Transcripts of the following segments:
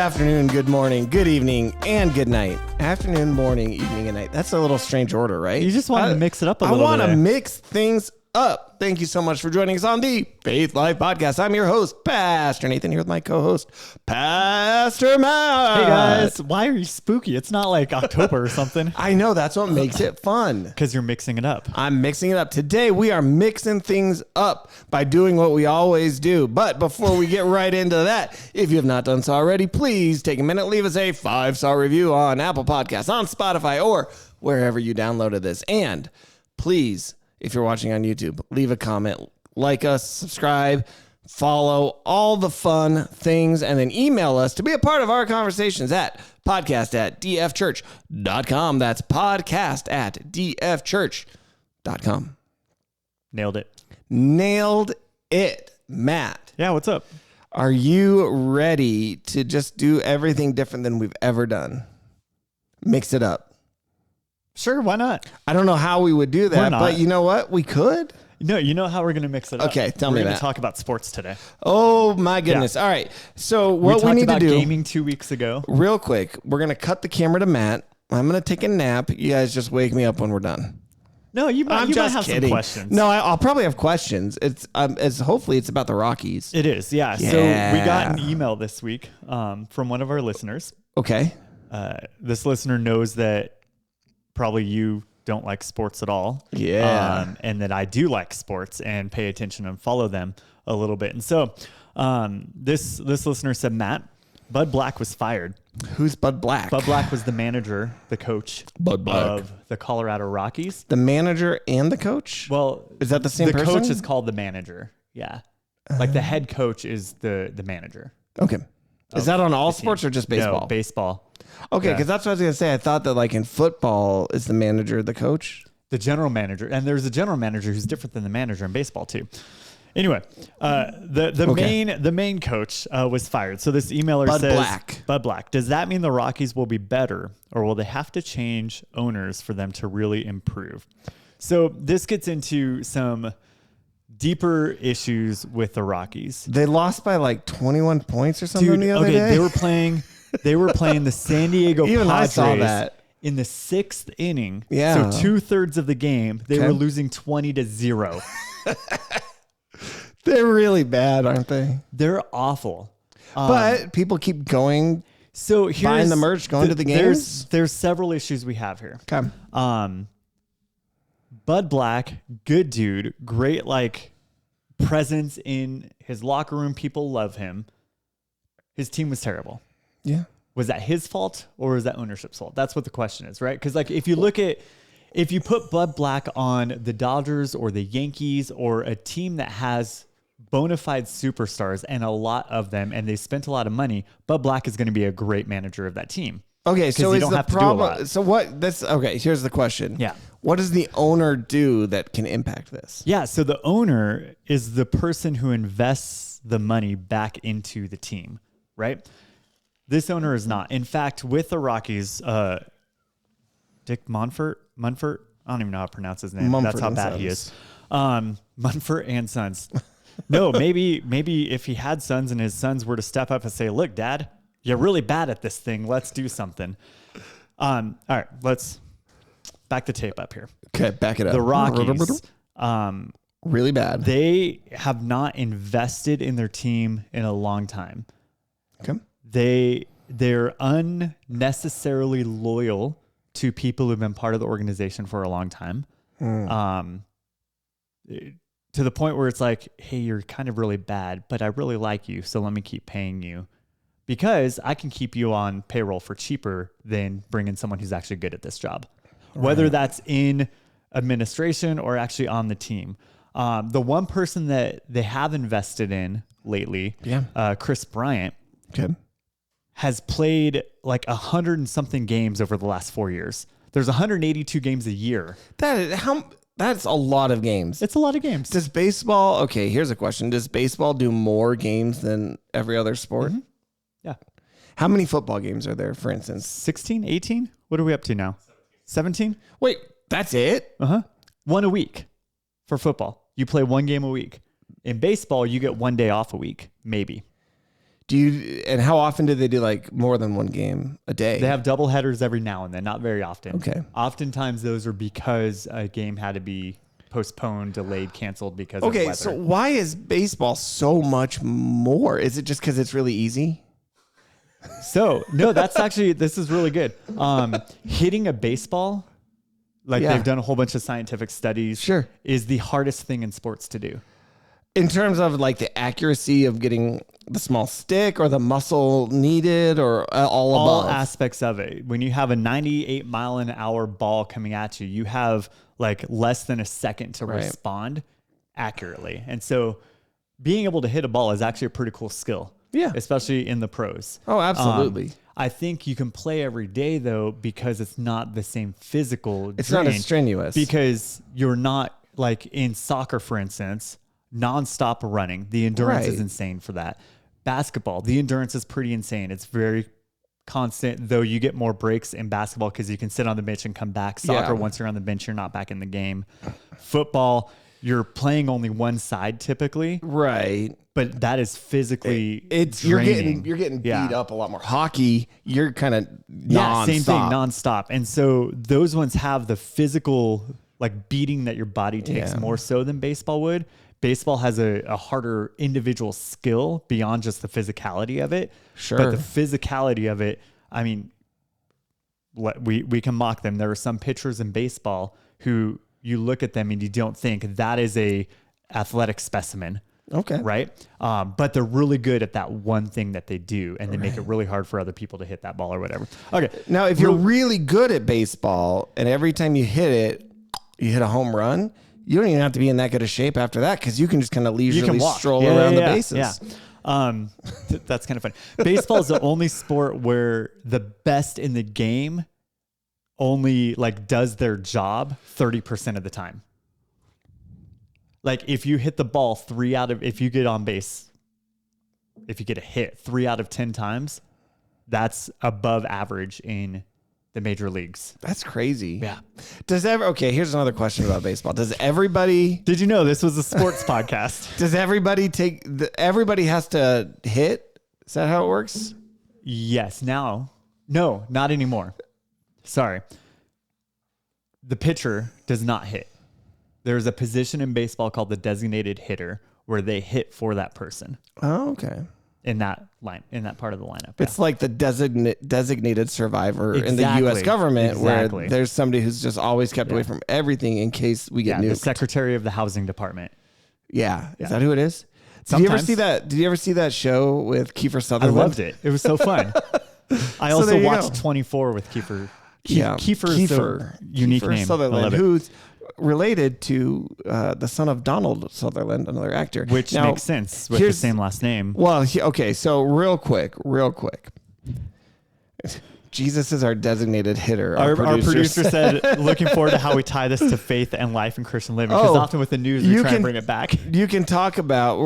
afternoon, good morning, good evening, and good night. Afternoon, morning, evening, and night. That's a little strange order, right? You just wanted to mix it up a little bit. I want to mix things up. Thank you so much for joining us on the Faith Life Podcast. I'm your host, Pastor Nathan, here with my co-host, Pastor Matt. Hey guys, why are you spooky? It's not like October or something. I know, that's what makes it fun. Because you're mixing it up. I'm mixing it up. Today, we are mixing things up by doing what we always do. But before we get right into that, if you have not done so already, please take a minute, leave us a 5-star review on Apple Podcasts, on Spotify, or wherever you downloaded this. And please, if you're watching on YouTube, leave a comment, like us, subscribe, follow, all the fun things, and then email us to be a part of our conversations at podcast@dfchurch.com. That's podcast@dfchurch.com. Nailed it. Nailed it, Matt. Yeah, what's up? Are you ready to just do everything different than we've ever done? Mix it up. Sure, why not? I don't know how we would do that, but you know what? We could. No, you know how we're going to mix it up. Okay, tell me We're that. going to talk about sports today. Oh, my goodness. Yeah. All right. So what we need to do. Gaming 2 weeks ago. Real quick, we're going to cut the camera to Matt. I'm going to take a nap. You guys just wake me up when we're done. No, you might have some questions. No, I'll probably have questions. It's hopefully it's about the Rockies. It is, yeah. So we got an email this week from one of our listeners. Okay. This listener knows that probably you don't like sports at all. Yeah. And that I do like sports and pay attention and follow them a little bit. And so this listener said, Matt, Bud Black was fired. Who's Bud Black? Bud Black was the manager, the coach of the Colorado Rockies. The manager and the coach? Well, is that the same person? The coach is called the manager. Yeah. Like the head coach is the manager. Okay. Is that on all sports or just baseball? No, baseball. Okay, because that's what I was going to say. I thought that like in football, is the manager the coach? The general manager. And there's a general manager who's different than the manager in baseball too. Anyway, the main coach was fired. So this emailer says, Bud Black. Does that mean the Rockies will be better, or will they have to change owners for them to really improve? So this gets into some deeper issues with the Rockies. They lost by like 21 points or something the other day. They were playing the San Diego Even Padres. I saw that. In the 6th inning. Yeah. So 2/3 of the game, they were losing 20-0. They're really bad, aren't they? They're awful. But people keep going. So buying the merch, going to the games. There's several issues we have here. Okay. Bud Black, good dude, great presence in his locker room. People love him. His team was terrible. Yeah. Was that his fault or was that ownership's fault? That's what the question is, right? Because if you put Bud Black on the Dodgers or the Yankees or a team that has bona fide superstars and a lot of them, and they spent a lot of money, Bud Black is going to be a great manager of that team. Okay, so is the problem? So what? Here's the question. Yeah. What does the owner do that can impact this? Yeah. So the owner is the person who invests the money back into the team, right? This owner is not. In fact, with the Rockies, Dick Monfort, I don't even know how to pronounce his name. That's how bad he is. Monfort and Sons. No, maybe if he had sons and his sons were to step up and say, look, Dad, you're really bad at this thing. Let's do something. All right, let's back the tape up here. Okay, back it up. The Rockies, really bad. They have not invested in their team in a long time. Okay. They're unnecessarily loyal to people who've been part of the organization for a long time. To the point where it's like, hey, you're kind of really bad, but I really like you, so let me keep paying you. Because I can keep you on payroll for cheaper than bringing someone who's actually good at this job. Right. Whether that's in administration or actually on the team. The one person that they have invested in lately, Chris Bryant, has played like 100 and something games over the last 4 years. There's 182 games a year. That's a lot of games. It's a lot of games. Does baseball, okay, here's a question. Does baseball do more games than every other sport? Mm-hmm. Yeah. How many football games are there, for instance? 16, 18? What are we up to now? 17? Wait, that's it? One a week for football. You play one game a week. In baseball, you get 1 day off a week, maybe. And how often do they do like more than one game a day? They have double headers every now and then, not very often. Okay. Oftentimes those are because a game had to be postponed, delayed, canceled because of weather. So why is baseball so much more? Is it just because it's really easy? So no, this is really good. Hitting a baseball, they've done a whole bunch of scientific studies, Sure, is the hardest thing in sports to do. In terms of like the accuracy of getting the small stick or the muscle needed or all aspects of it. When you have a 98 mile an hour ball coming at you, you have like less than a second to respond accurately. And so being able to hit a ball is actually a pretty cool skill. Yeah. Especially in the pros. Oh, absolutely. I think you can play every day though, because it's not the same physical It's drain, not as strenuous. because you're not like in soccer, for instance, nonstop running. The endurance is insane for that. Basketball, the endurance is pretty insane. It's very constant, though you get more breaks in basketball because you can sit on the bench and come back. Soccer, once you're on the bench, you're not back in the game. Football, you're playing only one side typically. Right. But that is physically you're getting beat up a lot more. Hockey, you're kind of nonstop. Same thing, nonstop. And so those ones have the physical like beating that your body takes more so than baseball would. Baseball has a harder individual skill beyond just the physicality of it. Sure. But the physicality of it, I mean, we can mock them. There are some pitchers in baseball who you look at them and you don't think that is a athletic specimen. Okay. Right. But they're really good at that one thing that they do, and they make it really hard for other people to hit that ball or whatever. Okay. Now, if you're really good at baseball and every time you hit it, you hit a home run, you don't even have to be in that good of shape after that, because you can just kind of leisurely stroll around the bases. Yeah. That's kind of fun. Baseball is the only sport where the best in the game only like does their job 30% of the time. Like if you hit the ball if you get on base, if you get a hit 3 out of 10 times, that's above average in the major leagues. That's crazy. Yeah. Here's another question about baseball. Does everybody... Did you know this was a sports podcast? Does everybody everybody has to hit? Is that how it works? Yes. Now, no, not anymore. Sorry. The pitcher does not hit. There's a position in baseball called the designated hitter where they hit for that person. Oh, okay. In that part of the lineup. It's like the designated survivor in the U.S. government, where there's somebody who's just always kept away from everything in case we get nuked. The secretary of the housing department. Yeah. Is that who it is? Did you ever see that show with Kiefer Sutherland? I loved it. It was so fun. I also watched 24 with Kiefer. Kiefer, unique name. Sutherland, who's related to the son of Donald Sutherland, another actor. Which makes sense with the same last name. Well, so real quick. Jesus is our designated hitter. Our producer said, looking forward to how we tie this to faith and life and Christian living. Because often with the news, we try and bring it back. You can talk about,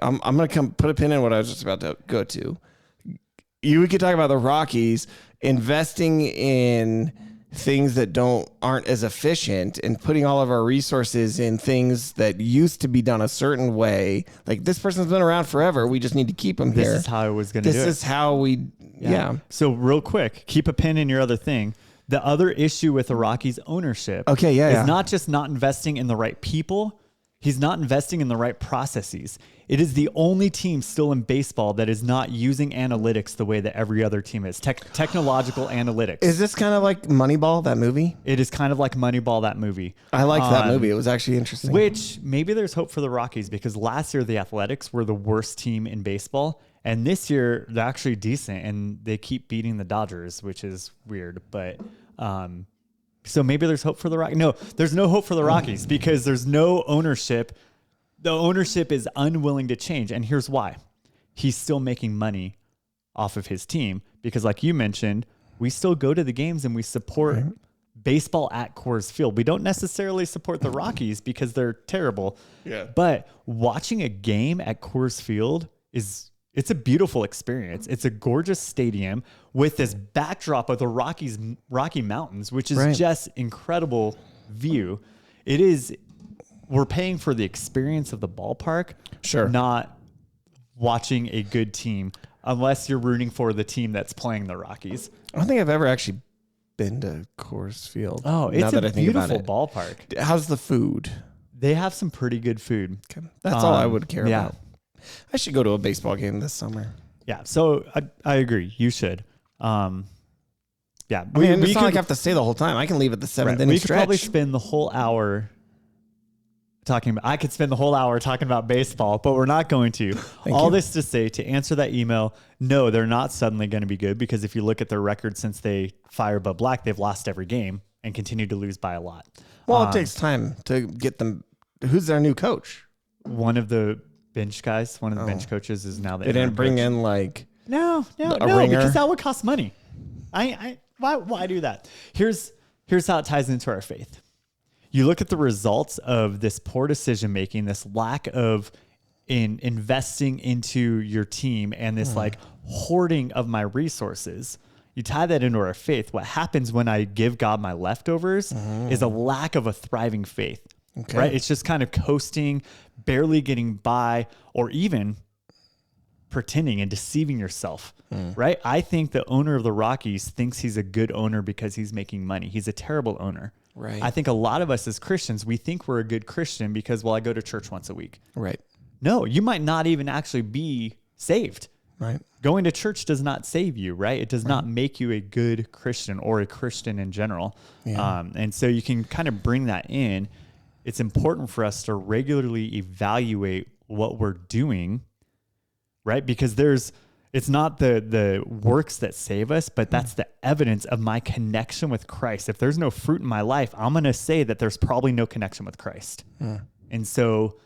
I'm going to put a pin in what I was just about to go to. You could talk about the Rockies investing in things that aren't as efficient and putting all of our resources in things that used to be done a certain way. Like, this person's been around forever. We just need to keep them here. This is how I was going to do it. This is how we, So real quick, keep a pin in your other thing. The other issue with the Rockies ownership is not just not investing in the right people. He's not investing in the right processes. It is the only team still in baseball that is not using analytics the way that every other team is. Technological analytics. Is this kind of like Moneyball, that movie? It is kind of like Moneyball, that movie. I liked that movie. It was actually interesting. Which maybe there's hope for the Rockies, because last year the Athletics were the worst team in baseball. And this year they're actually decent and they keep beating the Dodgers, which is weird. But so maybe there's hope for the Rockies. No, there's no hope for the Rockies because there's no ownership. The ownership is unwilling to change. And here's why. He's still making money off of his team because, like you mentioned, we still go to the games and we support baseball at Coors Field. We don't necessarily support the Rockies because they're terrible. Yeah. But watching a game at Coors Field it's a beautiful experience. It's a gorgeous stadium with this backdrop of the Rocky Mountains, which is just incredible view. We're paying for the experience of the ballpark, not watching a good team. unless you're rooting for the team that's playing the Rockies. I don't think I've ever actually been to Coors Field. Oh, it's a beautiful ballpark. How's the food? They have some pretty good food. Okay. That's all I would care about. I should go to a baseball game this summer. Yeah, so I agree. You should. Yeah, it's not like I have to stay the whole time. I can leave at the seventh inning stretch. We could probably spend the whole hour talking about. I could spend the whole hour talking about baseball, but we're not going to. All this to say, to answer that email, no, they're not suddenly going to be good, because if you look at their record since they fired Bud Black, they've lost every game and continue to lose by a lot. Well, it takes time to get them. Who's their new coach? One of the bench guys, one of the bench coaches is now the They didn't bring coach. in like no, ringer? Because that would cost money. Why do that? Here's how it ties into our faith. You look at the results of this poor decision making, this lack of investing into your team, and this like hoarding of my resources. You tie that into our faith. What happens when I give God my leftovers is a lack of a thriving faith. Okay. Right? It's just kind of coasting, barely getting by, or even pretending and deceiving yourself. Right? I think the owner of the Rockies thinks he's a good owner because he's making money. He's a terrible owner. Right. I think a lot of us as Christians, we think we're a good Christian because, well, I go to church once a week. Right. No, you might not even actually be saved. Right. Going to church does not save you, right? It does not make you a good Christian or a Christian in general. Yeah. And so you can kind of bring that in. It's important for us to regularly evaluate what we're doing, right? Because it's not the works that save us, but that's the evidence of my connection with Christ. If there's no fruit in my life, I'm going to say that there's probably no connection with Christ. And so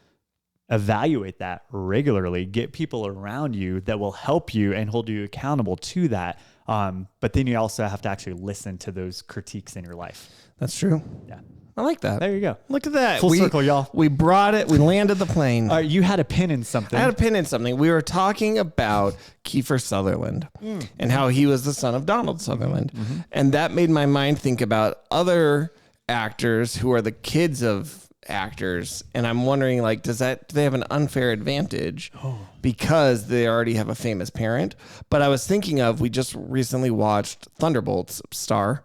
evaluate that regularly, get people around you that will help you and hold you accountable to that. But then you also have to actually listen to those critiques in your life. That's true. Yeah. I like that. There you go. Look at that. Full circle, y'all. We brought it. We landed the plane. All right, you had a pin in something. I had a pin in something. We were talking about Kiefer Sutherland and how he was the son of Donald Sutherland. And that made my mind think about other actors who are the kids of actors. And I'm wondering, like, do they have an unfair advantage because they already have a famous parent? But I was thinking of, we just recently watched Thunderbolts Star.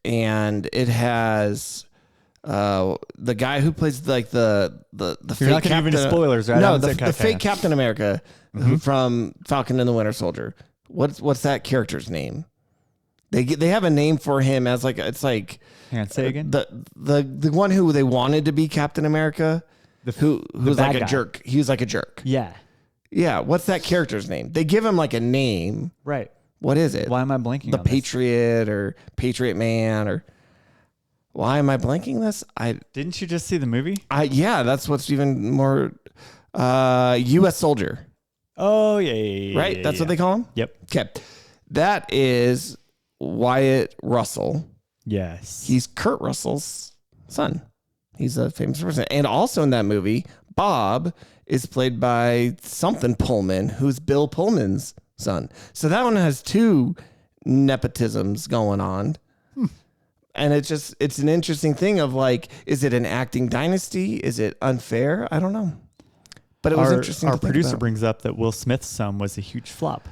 And it has the guy who plays like the You're fake not going to give any spoilers, right? No, the fake Captain America from Falcon and the Winter Soldier. What's that character's name? They have a name for him as like, it's like, hang on, say again. The one who they wanted to be Captain America, who's like a jerk. He was like a jerk. Yeah. Yeah. What's that character's name? They give him like a name. Right. What is it? Why am I blanking The on this? Patriot or Patriot Man, or why am I blanking this? Didn't you just see the movie? Yeah, that's what's even more U.S. Soldier. Oh, yeah. Right? That's what they call him? Yep. Okay. That is Wyatt Russell. Yes. He's Kurt Russell's son. He's a famous person. And also in that movie, Bob is played by something Pullman, who's Bill Pullman's son. So that one has two nepotisms going on. And it's an interesting thing of like, is it an acting dynasty? Is it unfair? I don't know. But it was interesting. Our producer brings up that Will Smith's son was a huge flop.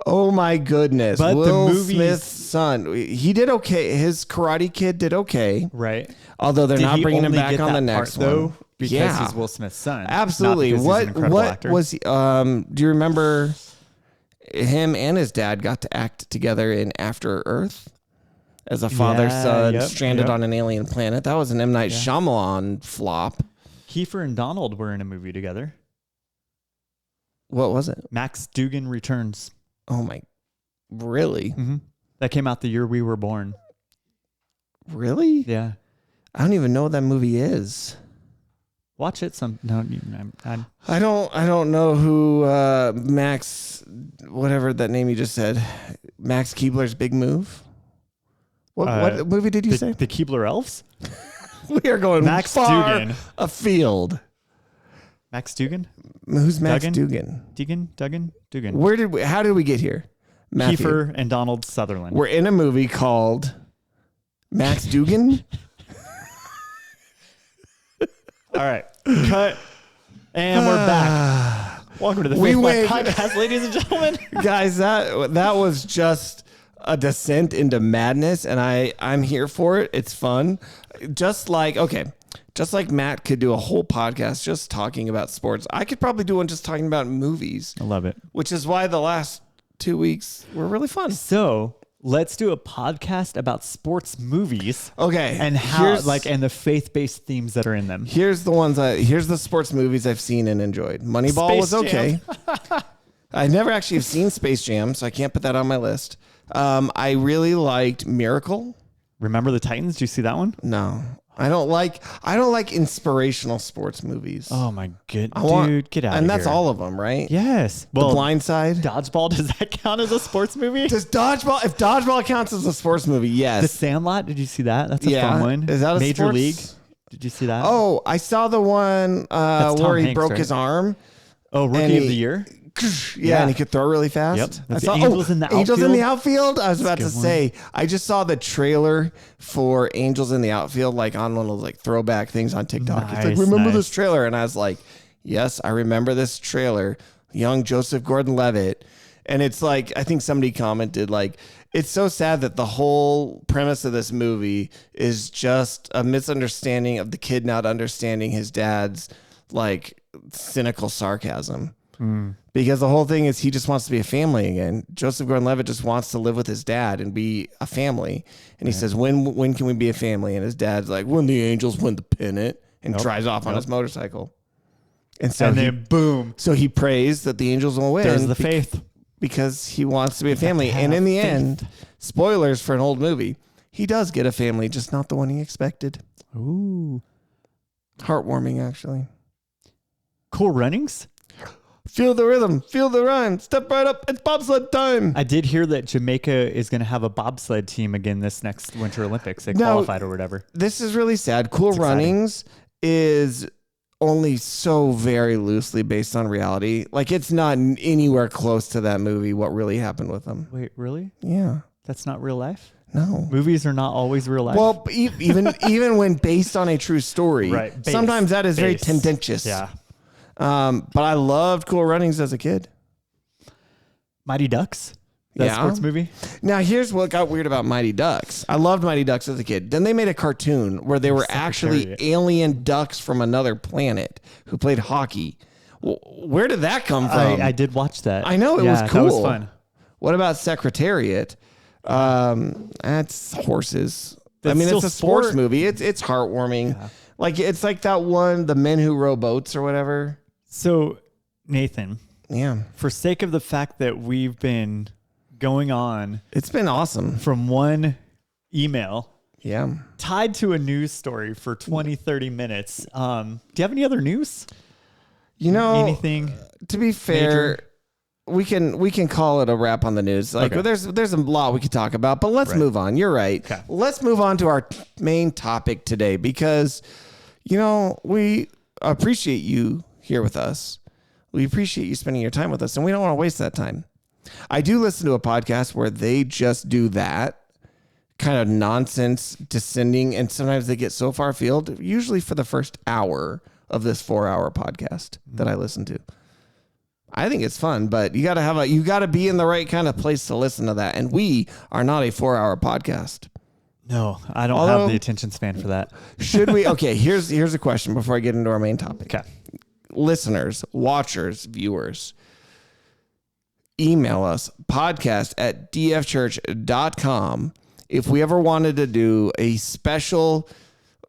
Oh my goodness. But Will the movie Smith's son, he did okay. His Karate Kid did okay. Right. Although they're Did not he bringing him only back get on the that next part, though, one. because he's Will Smith's son. Absolutely. Not because he's an incredible actor. Was he, do you remember him and his dad got to act together in After Earth as a father-son stranded on an alien planet? That was an M. Night Shyamalan flop. Kiefer and Donald were in a movie together. What was it? Max Dugan Returns. Oh my, really? Mm-hmm. That came out the year we were born. Really? Yeah. I don't even know what that movie is. Watch it. I don't know who Max, whatever that name you just said, Max Keebler's Big Move. What movie did you say? The Keebler Elves. We are going Max far Dugan. afield. Max Dugan. Who's Max Dugan? Dugan? Dugan. How did we get here? Matthew. Kiefer and Donald Sutherland. We're in a movie called Max Dugan. All right. Cut. And we're back. Welcome to the We Faith Life went- Podcast, ladies and gentlemen. Guys, that was just a descent into madness, and I'm here for it. It's fun. Just like Matt could do a whole podcast just talking about sports, I could probably do one just talking about movies. I love it. Which is why the last 2 weeks were really fun. So let's do a podcast about sports movies. Okay. And how, and the faith-based themes that are in them. Here's the sports movies I've seen and enjoyed. Moneyball Space was okay. I never actually have seen Space Jam, so I can't put that on my list. I really liked Miracle. Remember the Titans? Did you see that one? No. I don't like inspirational sports movies. Oh my good dude, get out of here. And that's all of them, right? Yes. The Blind Side. Dodgeball, does that count as a sports movie? If Dodgeball counts as a sports movie, yes. The Sandlot, did you see that? That's a fun one. Is that a Major sports? League? Did you see that? Oh, I saw the one where he broke his arm. Oh, Rookie of the Year? Yeah, and he could throw really fast. Yep. I That's saw Angels in the Outfield. Angels in the Outfield. I was about to That's a good say, I just saw the trailer for Angels in the Outfield, like on one of those like throwback things on TikTok. It's like, remember this trailer? And I was like, yes, I remember this trailer. Young Joseph Gordon-Levitt. And it's like, I think somebody commented like, it's so sad that the whole premise of this movie is just a misunderstanding of the kid not understanding his dad's like cynical sarcasm. Because the whole thing is he just wants to be a family again. Joseph Gordon-Levitt just wants to live with his dad and be a family. And he says, when can we be a family? And his dad's like, when the Angels win the pennant, and drives off on his motorcycle. And so then boom. So he prays that the Angels will win. There's the faith. Because he wants to be a family. And in the end, spoilers for an old movie, he does get a family, just not the one he expected. Ooh. Heartwarming, actually. Cool Runnings? Feel the rhythm, feel the rhyme, step right up, it's bobsled time. I did hear that Jamaica is going to have a bobsled team again this next Winter Olympics. They qualified or whatever. This is really sad. Cool Runnings is only so very loosely based on reality. Like, it's not anywhere close to that movie, what really happened with them. Wait, really? Yeah. That's not real life? No. Movies are not always real life. Well, even when based on a true story, right. Sometimes that is very tendentious. Yeah. But I loved Cool Runnings as a kid. Mighty Ducks? That sports movie? Now, here's what got weird about Mighty Ducks. I loved Mighty Ducks as a kid. Then they made a cartoon where they were actually alien ducks from another planet who played hockey. Where did that come from? I did watch that. I know, it was cool. That was fun. What about Secretariat? That's horses. That's it's a sports sport. movie. It's heartwarming. Yeah. Like, it's like that one, The Men Who Row Boats or whatever. So, Nathan. Yeah. For sake of the fact that we've been going on. It's been awesome. From one email. Yeah. Tied to a news story for 20, 30 minutes. Do you have any other news? Anything? To be fair, major? we can call it a wrap on the news. Like, there's a lot we could talk about, but let's move on. You're right. Okay. Let's move on to our main topic today because, we appreciate you here with us. We appreciate you spending your time with us, and we don't want to waste that time. I do listen to a podcast where they just do that kind of nonsense descending, and sometimes they get so far afield, usually for the first hour of this 4-hour podcast that I listen to. I think it's fun, but you got to be in the right kind of place to listen to that. And we are not a 4-hour podcast. No, I don't have the attention span for that. Should we? Okay, here's a question before I get into our main topic. Okay. Listeners, watchers, viewers, email us podcast@dfchurch.com if we ever wanted to do a special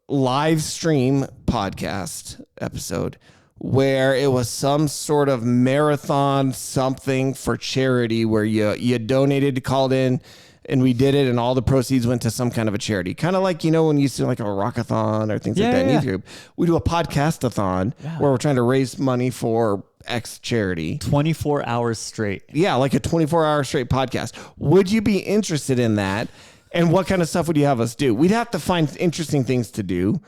live stream podcast episode where it was some sort of marathon something for charity where you donated, called in, and we did it, and all the proceeds went to some kind of a charity. Kind of like, when you see like a rockathon or things like that in YouTube. We do a podcast-a-thon where we're trying to raise money for X charity. 24 hours straight. Yeah, like a 24-hour straight podcast. Would you be interested in that? And what kind of stuff would you have us do? We'd have to find interesting things to do.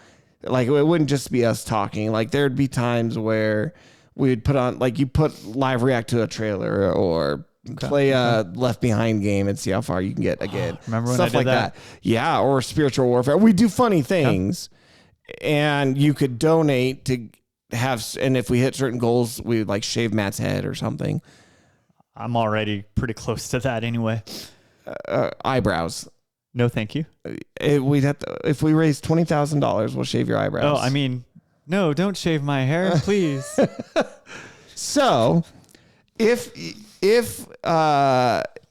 Like, it wouldn't just be us talking. Like, there'd be times where we'd put on, like, you put live react to a trailer or play a Left Behind game and see how far you can get again. Remember when stuff I did like that? Yeah, or spiritual warfare. We do funny things, and you could donate to and if we hit certain goals, we would like shave Matt's head or something. I'm already pretty close to that anyway. Eyebrows. No, thank you. We'd have to, if we raise $20,000, we'll shave your eyebrows. Oh, I mean, no, don't shave my hair, please. So, if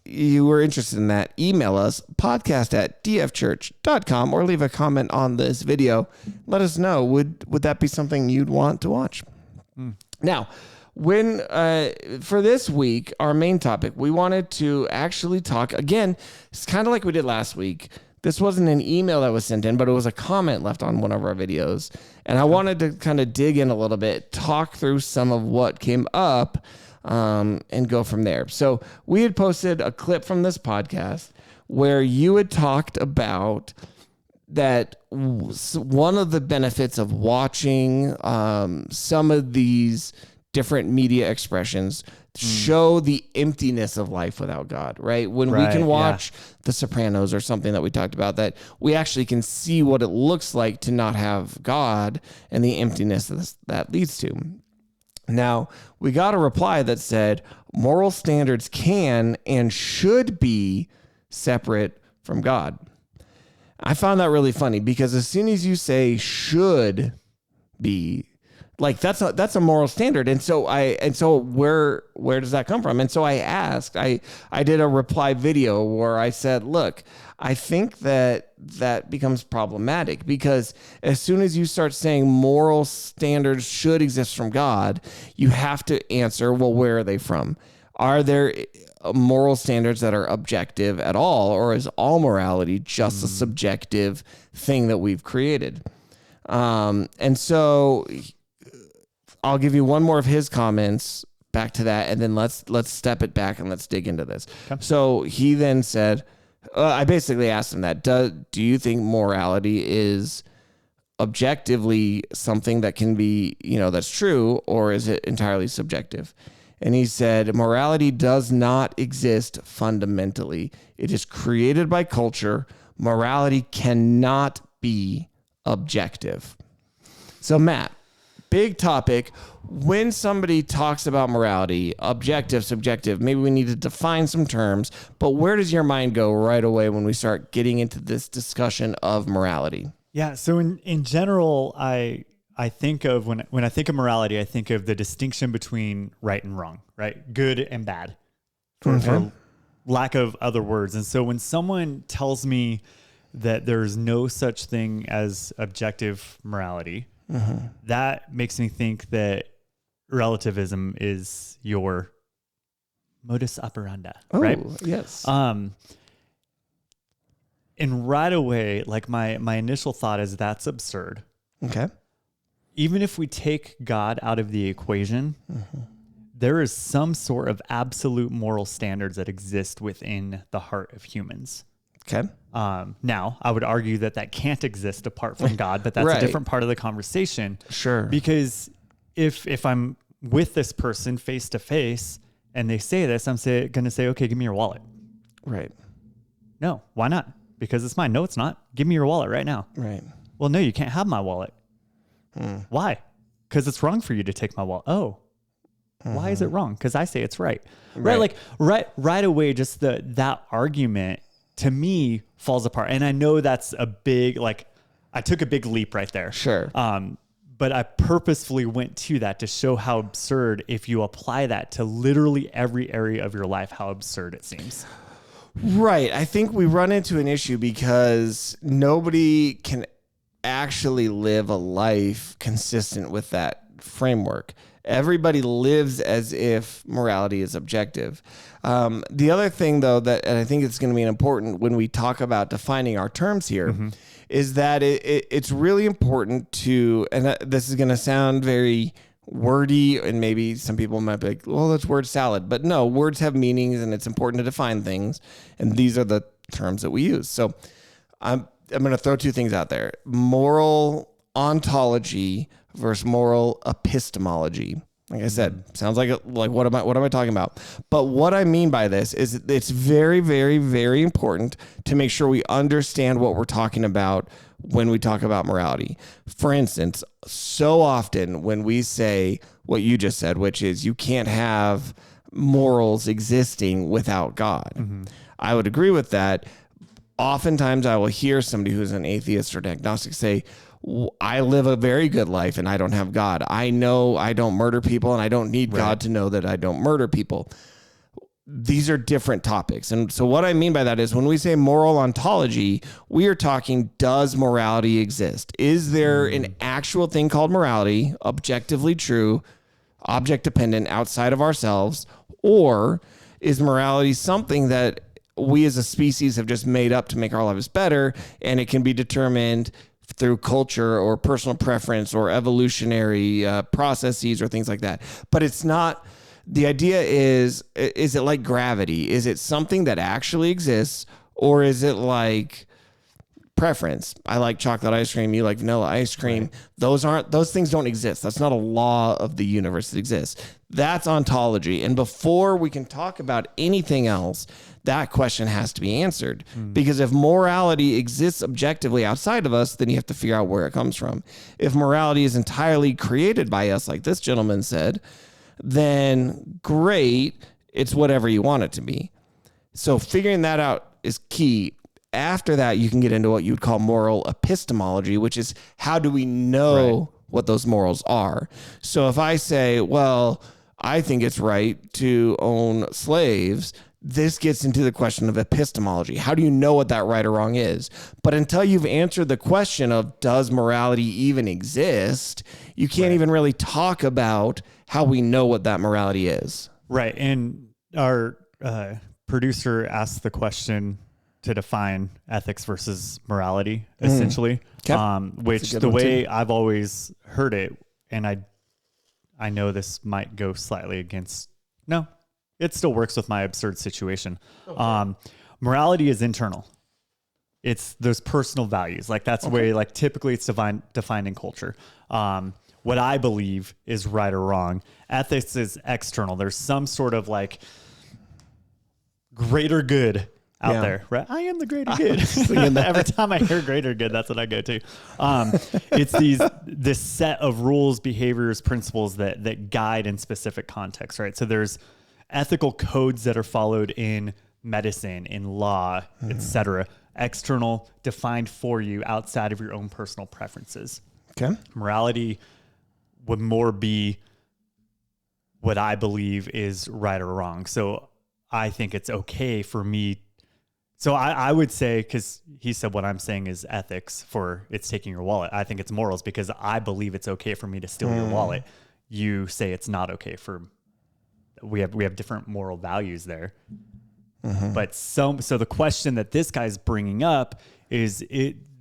you were interested in that, email us podcast@dfchurch.com or leave a comment on this video. Let us know. Would that be something you'd want to watch? Now, when for this week, our main topic, we wanted to actually talk again. It's kind of like we did last week. This wasn't an email that was sent in, but it was a comment left on one of our videos. And I wanted to kind of dig in a little bit, talk through some of what came up, and go from there. So we had posted a clip from this podcast where you had talked about that one of the benefits of watching some of these different media expressions show the emptiness of life without God, right? When we can watch The Sopranos or something that we talked about, that we actually can see what it looks like to not have God and the emptiness that leads to. Now, we got a reply that said moral standards can and should be separate from God. I found that really funny because as soon as you say should be, like that's a moral standard. And so where does that come from? And so I asked, I did a reply video where I said, look, I think that becomes problematic because as soon as you start saying moral standards should exist from God, you have to answer, well, where are they from? Are there moral standards that are objective at all, or is all morality just a subjective thing that we've created? And so I'll give you one more of his comments back to that, and then let's step it back and let's dig into this. Okay. So he then said, I basically asked him that, do you think morality is objectively something that can be, that's true, or is it entirely subjective? And he said, morality does not exist fundamentally. It is created by culture. Morality cannot be objective. So Matt, big topic. When somebody talks about morality, objective, subjective, maybe we need to define some terms, but where does your mind go right away when we start getting into this discussion of morality? Yeah. So in general, I think of when I think of morality, I think of the distinction between right and wrong, right? Good and bad, for lack of other words. And so when someone tells me that there's no such thing as objective morality, that makes me think that relativism is your modus operandi, right? Yes. And right away, like my initial thought is that's absurd. Okay. Even if we take God out of the equation, there is some sort of absolute moral standards that exist within the heart of humans. Okay. Now, I would argue that can't exist apart from God, but that's a different part of the conversation. Sure. Because if I'm with this person face to face and they say this, I'm going to say, okay, give me your wallet. Right. No, why not? Because it's mine. No, it's not. Give me your wallet right now. Right. Well, no, you can't have my wallet. Why? Because it's wrong for you to take my wallet. Oh, why is it wrong? Because I say it's right. Right. Like right away, just that argument to me falls apart. And I know that's a big, like I took a big leap right there. Sure. But I purposefully went to that to show how absurd, if you apply that to literally every area of your life, how absurd it seems. Right. I think we run into an issue because nobody can actually live a life consistent with that framework. Everybody lives as if morality is objective. The other thing, though, and I think it's going to be important when we talk about defining our terms here, is that it's really important to, and this is going to sound very wordy, and maybe some people might be like, well, that's word salad. But no, words have meanings, and it's important to define things. And these are the terms that we use. So I'm going to throw two things out there: moral ontology versus moral epistemology. Like I said, sounds like what am I talking about? But what I mean by this is it's very, very, very important to make sure we understand what we're talking about when we talk about morality. For instance, so often when we say what you just said, which is you can't have morals existing without God. Mm-hmm. I would agree with that. Oftentimes I will hear somebody who's an atheist or an agnostic say, I live a very good life and I don't have God. I know I don't murder people and I don't need God to know that I don't murder people. These are different topics. And so what I mean by that is when we say moral ontology, we are talking, does morality exist? Is there an actual thing called morality, objectively true, object dependent, outside of ourselves? Or is morality something that we as a species have just made up to make our lives better, and it can be determined through culture or personal preference or evolutionary processes or things like that? But it's not, the idea is it like gravity? Is it something that actually exists, or is it like preference? I like chocolate ice cream, you like vanilla ice cream. Right. Those things don't exist. That's not a law of the universe that exists. That's ontology. And before we can talk about anything else, that question has to be answered. Because if morality exists objectively outside of us, then you have to figure out where it comes from. If morality is entirely created by us, like this gentleman said, then great, it's whatever you want it to be. So figuring that out is key. After that, you can get into what you would call moral epistemology, which is how do we know what those morals are? So if I say, well, I think it's right to own slaves, this gets into the question of epistemology. How do you know what that right or wrong is? But until you've answered the question of does morality even exist, you can't even really talk about how we know what that morality is. Right. And our producer asked the question to define ethics versus morality, essentially, which the way I've always heard it, and I know this might go slightly against, no, it still works with my absurd situation. Okay. Morality is internal. It's those personal values. Like that's the way, like typically it's defined in culture. What I believe is right or wrong. Ethics is external. There's some sort of like greater good out there, right? I am the greater good. Every time I hear greater good, that's what I go to. It's this set of rules, behaviors, principles that guide in specific contexts, right? So there's ethical codes that are followed in medicine, in law, etc. External, defined for you outside of your own personal preferences. Okay. Morality would more be what I believe is right or wrong. So I think it's okay for me. So I would say, because he said what I'm saying is ethics for it's taking your wallet. I think it's morals because I believe it's okay for me to steal your wallet. You say it's not okay for, we have different moral values there. But so the question that this guy's bringing up is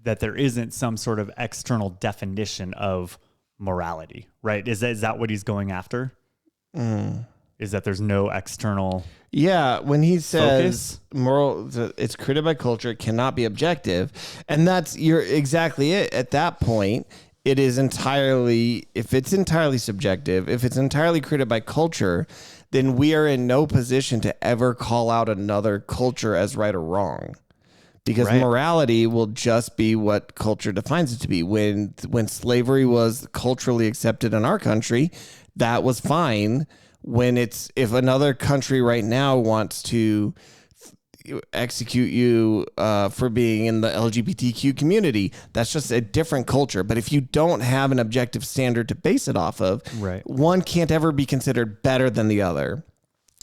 that there isn't some sort of external definition of morality, right? Is that what he's going after? Is that there's no external when he says moral, it's created by culture, it cannot be objective. And you're exactly it. At that point, it is entirely, if it's entirely subjective, if it's entirely created by culture, then we are in no position to ever call out another culture as right or wrong. Because morality will just be what culture defines it to be. When slavery was culturally accepted in our country, that was fine. If another country right now wants to execute you for being in the LGBTQ community, that's just a different culture. But if you don't have an objective standard to base it off of, one can't ever be considered better than the other.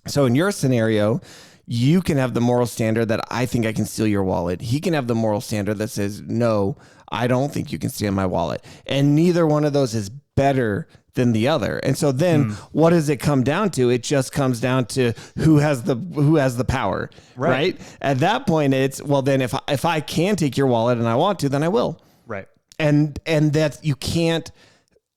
So in your scenario, you can have the moral standard that I think I can steal your wallet. He can have the moral standard that says, no, I don't think you can steal my wallet. And neither one of those is better than the other. And so then what does it come down to? It just comes down to who has the power, right? At that point, it's, well, then if I can take your wallet and I want to, then I will. Right. And that you can't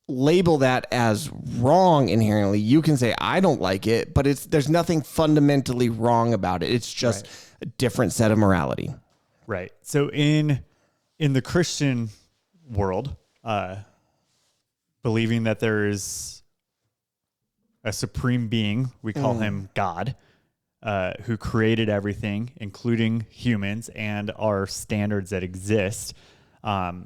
label that as wrong inherently. You can say, I don't like it, but there's nothing fundamentally wrong about it. It's just a different set of morality. Right. So in the Christian world, believing that there is a supreme being, we call him God, who created everything, including humans and our standards that exist. A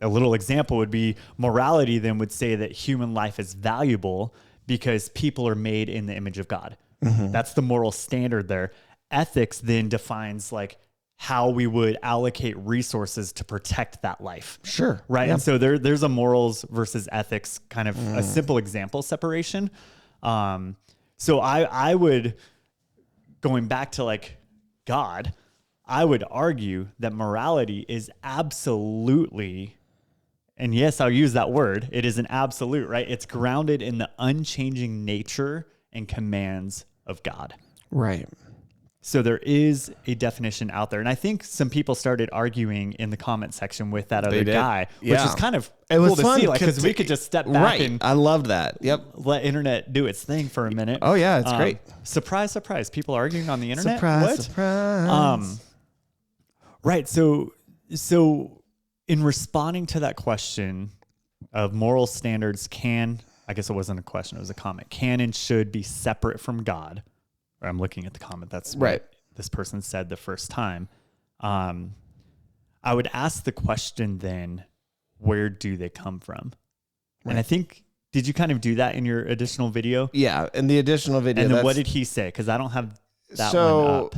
little example would be morality then would say that human life is valuable because people are made in the image of God. That's the moral standard there. Ethics then defines like how we would allocate resources to protect that life. Sure. Right. Yep. And so there's a morals versus ethics kind of a simple example separation. So I would, going back to like God, I would argue that morality is absolutely, and yes, I'll use that word, it is an absolute, right? It's grounded in the unchanging nature and commands of God. Right. So there is a definition out there. And I think some people started arguing in the comment section with that other guy, which is kind of cool to see, like, because we could just step back and I love that. Yep. let internet do its thing for a minute. Oh yeah, it's great. Surprise, surprise. People arguing on the internet. Surprise, What? surprise. Right. So in responding to that question of moral standards I guess it wasn't a question, it was a comment, can and should be separate from God. I'm looking at the comment. That's right. What this person said the first time. I would ask the question then, where do they come from? Right. And I think, did you kind of do that in your additional video? Yeah, in the additional video. And then what did he say? Because I don't have that one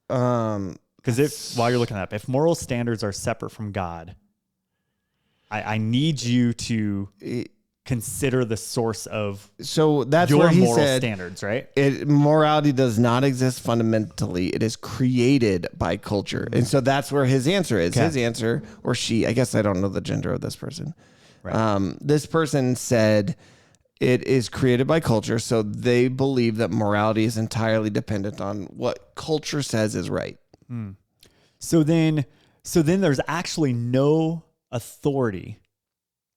up. Because while you're looking that up, if moral standards are separate from God, I need you to consider the source of that's your where he moral said standards, right? Morality does not exist fundamentally. It is created by culture. And so that's where his answer is. Okay. His answer, or she, I guess I don't know the gender of this person. Right. This person said it is created by culture. So they believe that morality is entirely dependent on what culture says is right. So then there's actually no authority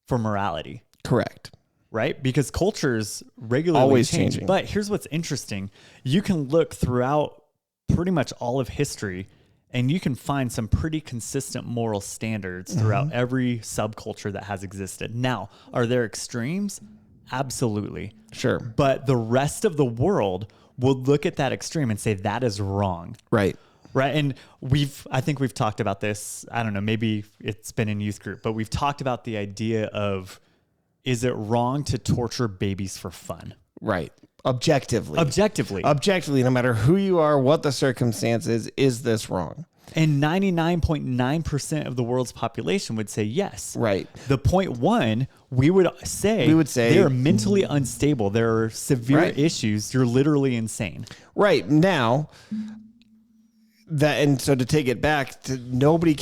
for morality. Correct. Right? Because culture's regularly always change. changing. But here's what's interesting. You can look throughout pretty much all of history and you can find some pretty consistent moral standards throughout every subculture that has existed. Now, are there extremes? Absolutely. Sure. But the rest of the world will look at that extreme and say that is wrong. Right. Right. And I think we've talked about this. I don't know, maybe it's been in youth group, but we've talked about the idea of, is it wrong to torture babies for fun? Right. Objectively, no matter who you are, what the circumstances, is this wrong? And 99.9% of the world's population would say yes. Right. The 0.1, we would say they're mentally unstable. There are severe issues. You're literally insane. Right. Now, and so to take it back, nobody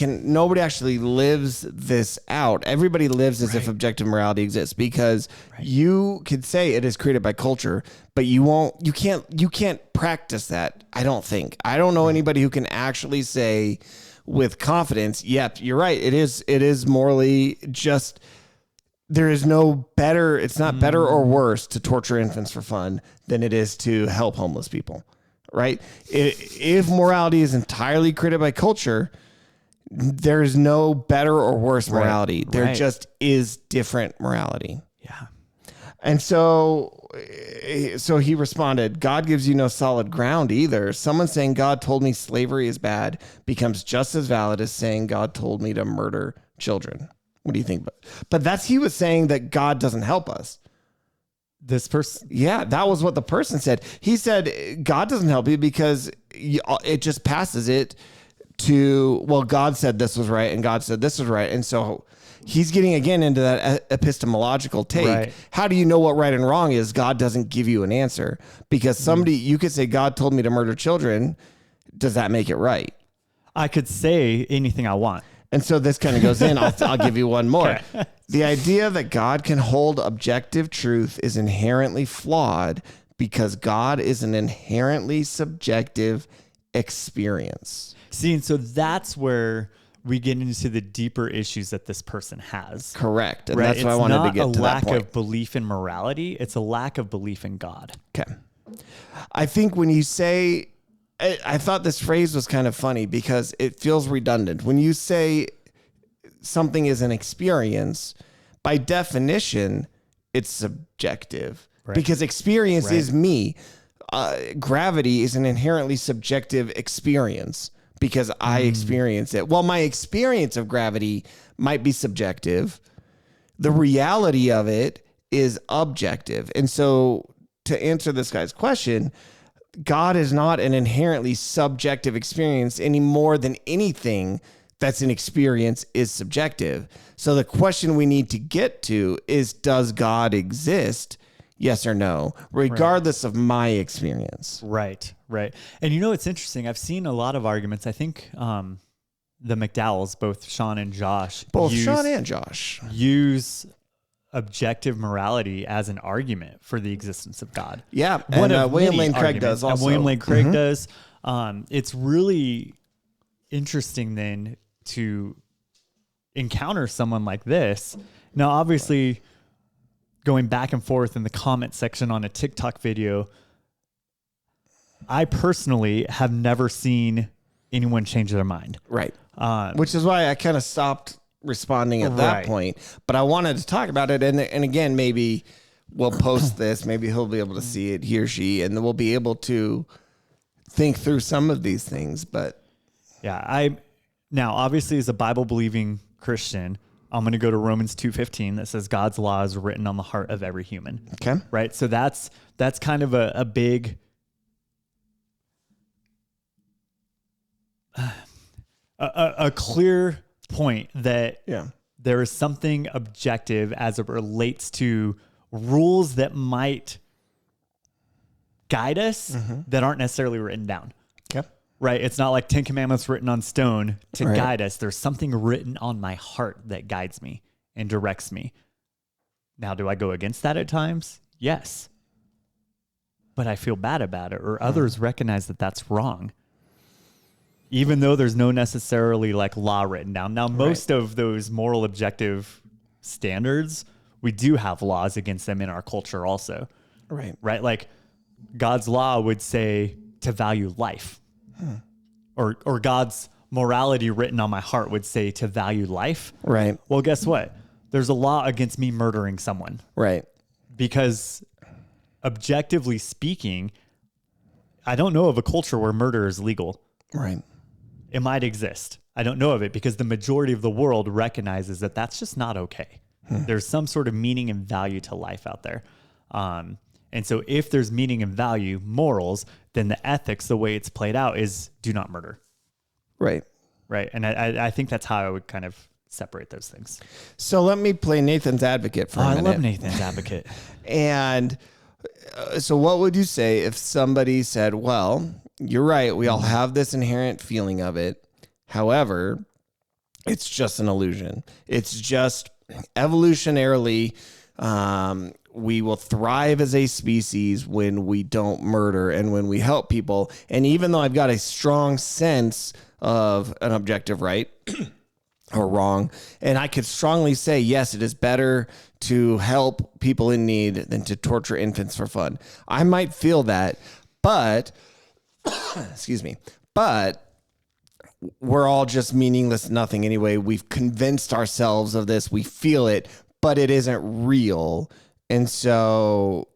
actually lives this out. Everybody lives as if objective morality exists, because you could say it is created by culture, but you can't practice that. I don't know anybody who can actually say with confidence, yep, you're right. It is morally just, there is no better. It's not better or worse to torture infants for fun than it is to help homeless people. Right? If morality is entirely created by culture, there's no better or worse morality. There just is different morality. Yeah. And so he responded, God gives you no solid ground either. Someone saying God told me slavery is bad becomes just as valid as saying God told me to murder children. What do you think? But he was saying that God doesn't help us. This person, yeah, that was what the person said. He said God doesn't help you because it just passes it to, well, God said this was right and God said this was right. And so he's getting again into that epistemological take. Right. How do you know what right and wrong is? God doesn't give you an answer, because you could say God told me to murder children. Does that make it right? I could say anything I want. And so this kind of goes in. I'll give you one more. Okay. The idea that God can hold objective truth is inherently flawed because God is an inherently subjective experience. See, and so that's where we get into the deeper issues that this person has. Correct. And that's why I wanted to get to that point. It's not a lack of belief in morality. It's a lack of belief in God. Okay. I think when you say, I thought this phrase was kind of funny because it feels redundant. When you say something is an experience, by definition, it's subjective. because experience is me. Gravity is an inherently subjective experience because I experience it. Well, my experience of gravity might be subjective. The reality of it is objective. And so to answer this guy's question, God is not an inherently subjective experience any more than anything that's an experience is subjective. So the question we need to get to is, does God exist? Yes or no, regardless of my experience. Right. And it's interesting. I've seen a lot of arguments. I think the McDowells, both Sean and Josh, use objective morality as an argument for the existence of God. Yeah, and William Lane Craig does also. And William Lane Craig does. It's really interesting then to encounter someone like this. Now, obviously, going back and forth in the comment section on a TikTok video, I personally have never seen anyone change their mind. Right. Which is why I kind of stopped responding at that point. But I wanted to talk about it. And again, maybe we'll post this. Maybe he'll be able to see it, he or she, and then we'll be able to think through some of these things. But yeah, now obviously as a Bible believing Christian, I'm going to go to Romans 2:15 that says God's law is written on the heart of every human. Okay. Right. So that's kind of a big, a clear point that there is something objective as it relates to rules that might guide us that aren't necessarily written down. Okay. Right. It's not like 10 Commandments written on stone to guide us. There's something written on my heart that guides me and directs me. Now, do I go against that at times? Yes. But I feel bad about it, or others recognize that that's wrong. Even though there's no necessarily like law written down. Now, most of those moral objective standards, we do have laws against them in our culture also. Right. Right. Like God's law would say to value life. Or God's morality written on my heart would say to value life. Right. Well, guess what? There's a law against me murdering someone. Right. Because objectively speaking, I don't know of a culture where murder is legal. Right. It might exist. I don't know of it because the majority of the world recognizes that that's just not okay. There's some sort of meaning and value to life out there. And so if there's meaning and value, morals, then the ethics, the way it's played out is do not murder. Right. Right. And I think that's how I would kind of separate those things. So let me play Nathan's advocate for a minute. I love Nathan's advocate. And so what would you say if somebody said, well, you're right, we all have this inherent feeling of it. However, it's just an illusion. It's just evolutionarily, we will thrive as a species when we don't murder and when we help people. And even though I've got a strong sense of an objective right or wrong, and I could strongly say, yes, it is better to help people in need than to torture infants for fun. I might feel that, but, excuse me, but we're all just meaningless nothing anyway. We've convinced ourselves of this. We feel it, but it isn't real. And so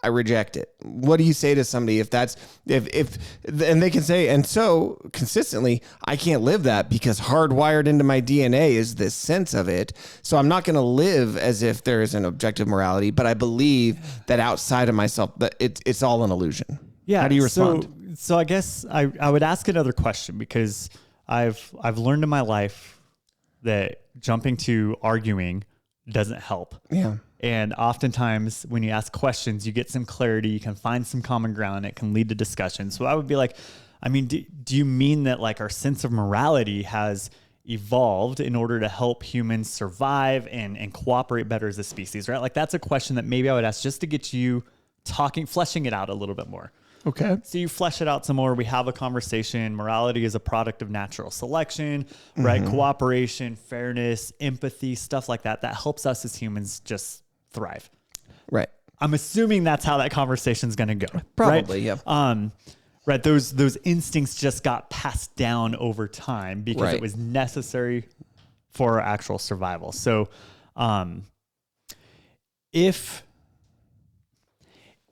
I reject it. What do you say to somebody if that's, and they can say, and so consistently, I can't live that because hardwired into my DNA is this sense of it. So I'm not going to live as if there is an objective morality, but I believe that outside of myself, that it's all an illusion. Yeah. How do you respond? So I guess I would ask another question because I've learned in my life that jumping to arguing doesn't help. Yeah. And oftentimes when you ask questions, you get some clarity, you can find some common ground, it can lead to discussion. So I would be like, I mean, do you mean that like our sense of morality has evolved in order to help humans survive and cooperate better as a species, right? Like that's a question that maybe I would ask just to get you talking, fleshing it out a little bit more. Okay. So you flesh it out some more. We have a conversation. Morality is a product of natural selection, right? Cooperation, fairness, empathy, stuff like that. That helps us as humans just thrive. Right. I'm assuming that's how that conversation is going to go. Probably, right? yeah. Right. Those instincts just got passed down over time because it was necessary for our actual survival. So, if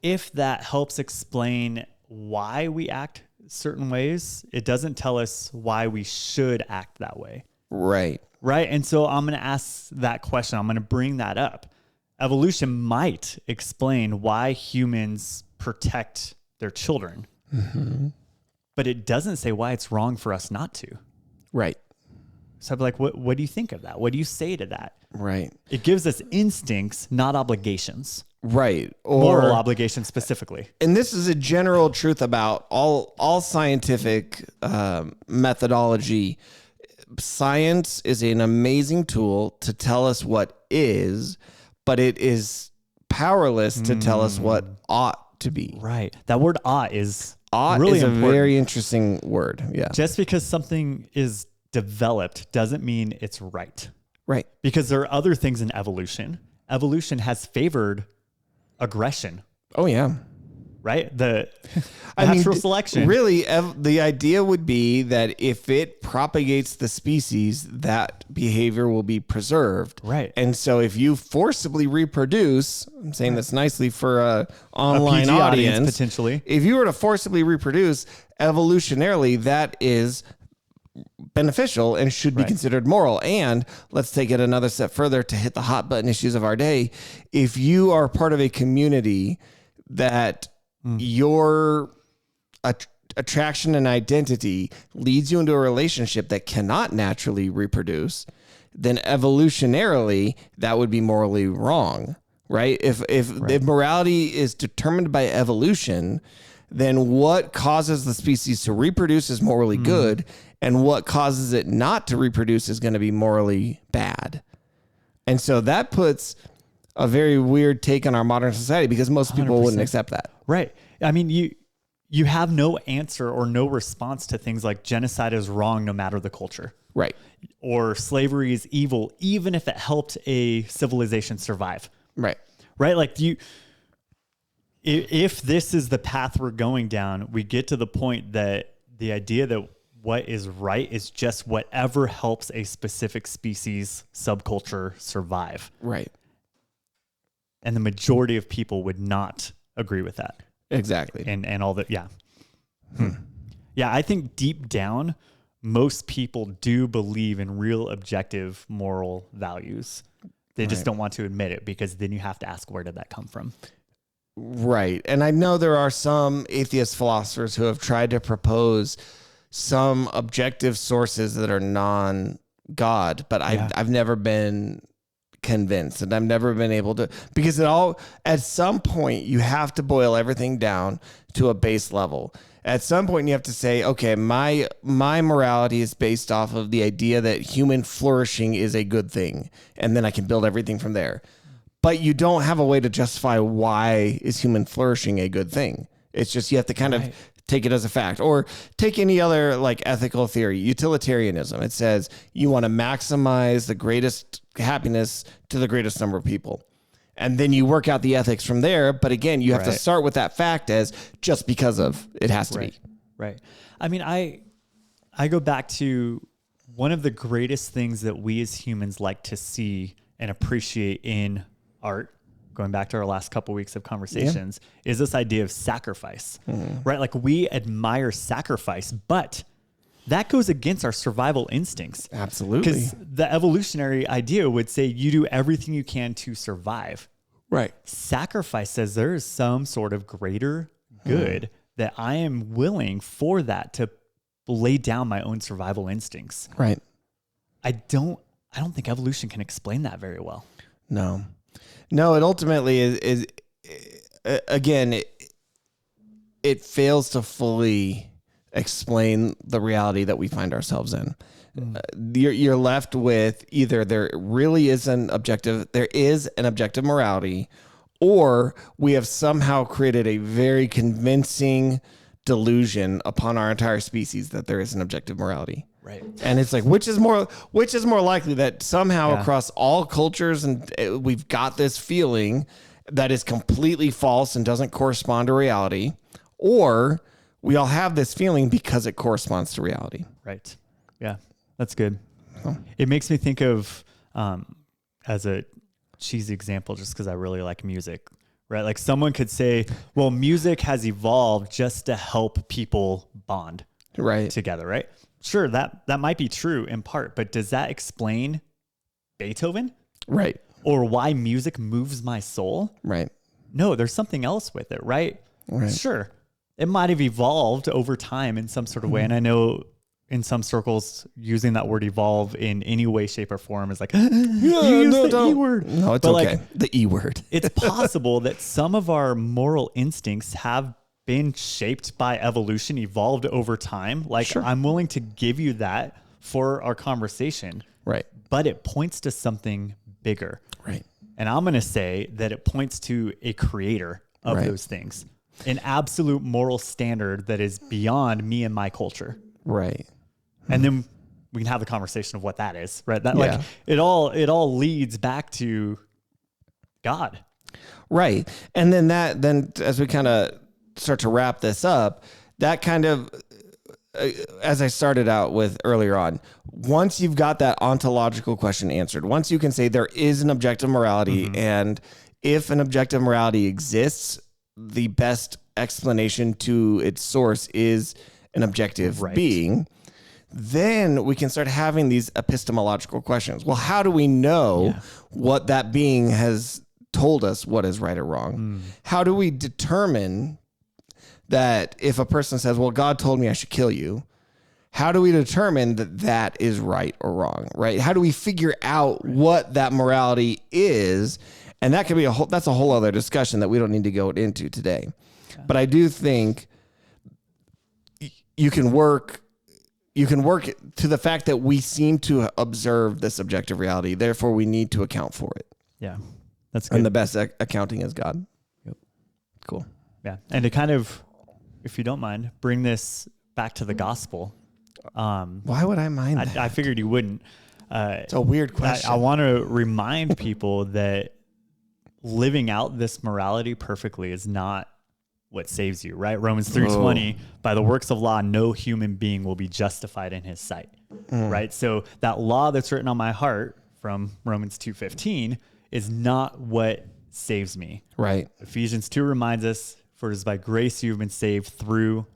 if that helps explain why we act certain ways, it doesn't tell us why we should act that way. Right. Right. And so I'm going to ask that question. I'm going to bring that up. Evolution might explain why humans protect their children, but it doesn't say why it's wrong for us not to. Right. So I'd be like, what do you think of that? What do you say to that? Right. It gives us instincts, not obligations. Right. Or Moral obligations specifically. And this is a general truth about all scientific methodology. Science is an amazing tool to tell us what is, but it is powerless to tell us what ought to be. Right. That word ought is Ought really is a important. very interesting word. Yeah. Just because something is developed doesn't mean it's right. Right. Because there are other things in evolution. Evolution has favored aggression, Oh, yeah. right? The I mean, natural selection. Really, the idea would be that if it propagates the species, that behavior will be preserved. Right. And so if you forcibly reproduce, I'm saying this nicely for an online PG audience, potentially. if you were to forcibly reproduce, evolutionarily, that is beneficial and should be considered moral. And let's take it another step further to hit the hot button issues of our day. If you are part of a community that your attraction and identity leads you into a relationship that cannot naturally reproduce, then evolutionarily that would be morally wrong, right? If morality is determined by evolution, then what causes the species to reproduce is morally good, and what causes it not to reproduce is going to be morally bad. And so that puts a very weird take on our modern society because most people 100%. wouldn't accept that. Right. I mean, you have no answer or no response to things like genocide is wrong no matter the culture. Right. Or slavery is evil, even if it helped a civilization survive. Right. Right? Like if this is the path we're going down, we get to the point that the idea that what is right is just whatever helps a specific species subculture survive. Right. And the majority of people would not agree with that. Exactly. And all that. Yeah. Yeah. I think deep down, most people do believe in real objective moral values. They just don't want to admit it because then you have to ask, where did that come from? Right. And I know there are some atheist philosophers who have tried to propose some objective sources that are non-God, but I've never been convinced, and I've never been able to, because at some point you have to boil everything down to a base level. At some point you have to say, okay, my morality is based off of the idea that human flourishing is a good thing, and then I can build everything from there. But you don't have a way to justify why is human flourishing a good thing. It's just you have to kind of take it as a fact, or take any other like ethical theory, utilitarianism. It says you want to maximize the greatest happiness to the greatest number of people. And then you work out the ethics from there. But again, you have to start with that fact as just because of it has to be. Right. I mean, I go back to one of the greatest things that we as humans like to see and appreciate in art, going back to our last couple weeks of conversations, is this idea of sacrifice, right? Like we admire sacrifice, but that goes against our survival instincts. Absolutely. Because the evolutionary idea would say you do everything you can to survive. Right. Sacrifice says there is some sort of greater good that I am willing for that to lay down my own survival instincts. Right. I don't think evolution can explain that very well. No, it ultimately is again, it fails to fully explain the reality that we find ourselves in. You're left with either there is an objective morality, or we have somehow created a very convincing delusion upon our entire species that there is an objective morality. Right. And it's like, which is more likely that somehow across all cultures, and we've got this feeling that is completely false and doesn't correspond to reality, or we all have this feeling because it corresponds to reality. Right. Yeah, that's good. It makes me think of, as a cheesy example, just because I really like music, right? Like someone could say, well, music has evolved just to help people bond Right. together, right? Sure, that might be true in part, but does that explain Beethoven Right. or why music moves my soul? Right. No, there's something else with it, right? Right. Sure. It might have evolved over time in some sort of way. And I know in some circles, using that word evolve in any way, shape, or form is like, you use the E word. No, it's But okay. like, The E word. it's possible that some of our moral instincts have been shaped by evolution, evolved over time. Like, Sure. I'm willing to give you that for our conversation, Right. but it points to something bigger. Right. And I'm going to say that it points to a creator of Right. those things, an absolute moral standard that is beyond me and my culture. Right. And then we can have the conversation of what that is, right? That Yeah. like it all leads back to God. Right. And then as we kind of start to wrap this up, that kind of, as I started out with earlier on, once you've got that ontological question answered, once you can say there is an objective morality, and if an objective morality exists, the best explanation to its source is an objective Right. being, then we can start having these epistemological questions. Well, how do we know what that being has told us what is right or wrong? How do we determine that if a person says, well, God told me I should kill you, how do we determine that that is right or wrong, right? How do we figure out what that morality is? And that could be that's a whole other discussion that we don't need to go into today. But I do think you can work to the fact that we seem to observe this objective reality. Therefore, we need to account for it. Yeah. That's good. And the best accounting is God. Yep. Cool. Yeah. And to kind of, if you don't mind, bring this back to the gospel. Why would I mind that? I figured you wouldn't. It's a weird question. I want to remind people that living out this morality perfectly is not what saves you, right? Romans 3:20, by the works of law, no human being will be justified in his sight, right? So that law that's written on my heart from Romans 2:15 is not what saves me. Right. Ephesians 2 reminds us, for it is by grace you've been saved through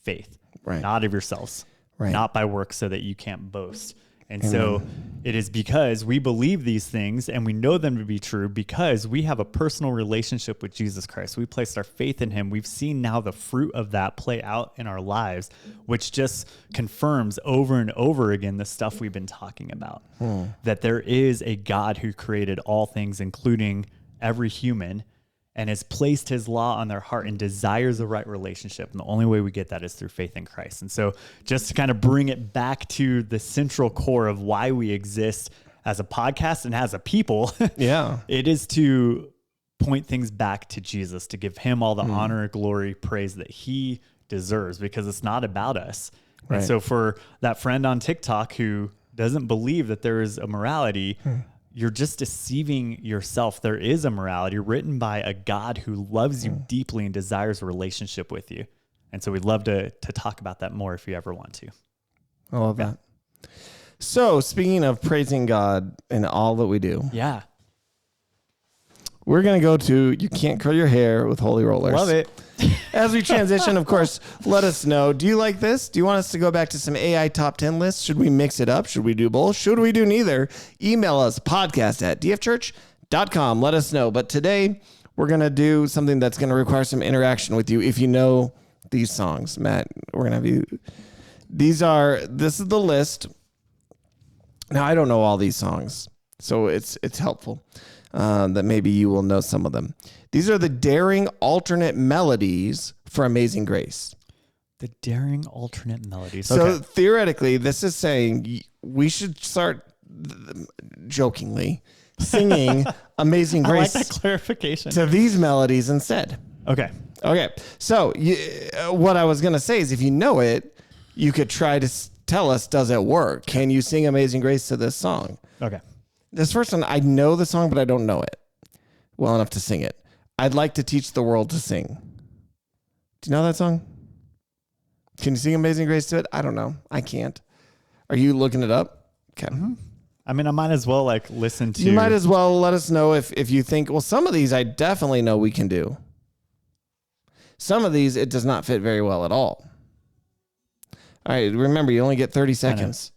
faith, Right. not of yourselves, Right. not by works so that you can't boast. And so it is because we believe these things and we know them to be true because we have a personal relationship with Jesus Christ. We placed our faith in him. We've seen now the fruit of that play out in our lives, which just confirms over and over again the stuff we've been talking about, that there is a God who created all things, including every human, and has placed his law on their heart and desires the right relationship. And the only way we get that is through faith in Christ. And so just to kind of bring it back to the central core of why we exist as a podcast and as a people, Yeah. it is to point things back to Jesus, to give him all the honor, glory, praise that he deserves, because it's not about us. Right. And so for that friend on TikTok who doesn't believe that there is a morality, you're just deceiving yourself. There is a morality written by a God who loves you deeply and desires a relationship with you. And so we'd love to talk about that more if you ever want to. I love that. So speaking of praising God in all that we do, Yeah. we're going to go to You Can't Curl Your Hair with Holy Rollers. Love it. As we transition, of course, let us know. Do you like this? Do you want us to go back to some AI top 10 lists? Should we mix it up? Should we do both? Should we do neither? Email us podcast@dfchurch.com. Let us know. But today we're going to do something that's going to require some interaction with you. If you know these songs, Matt, we're going to have you. This is the list. Now, I don't know all these songs, so it's helpful that maybe you will know some of them. These are the daring alternate melodies for Amazing Grace. The daring alternate melodies. So Okay. theoretically, this is saying we should start jokingly singing Amazing I like Grace that clarification. to these melodies instead. Okay. Okay. So what I was going to say is if you know it, you could try to tell us, does it work? Can you sing Amazing Grace to this song? Okay. This first one, I know the song, but I don't know it well enough to sing it. I'd like to teach the world to sing. Do you know that song? Can you sing Amazing Grace to it? I don't know. I can't. Are you looking it up? Okay. I mean, I might as well like listen to. You might as well let us know if you think, well, some of these I definitely know we can do. Some of these, it does not fit very well at all. All right, remember, you only get 30 seconds.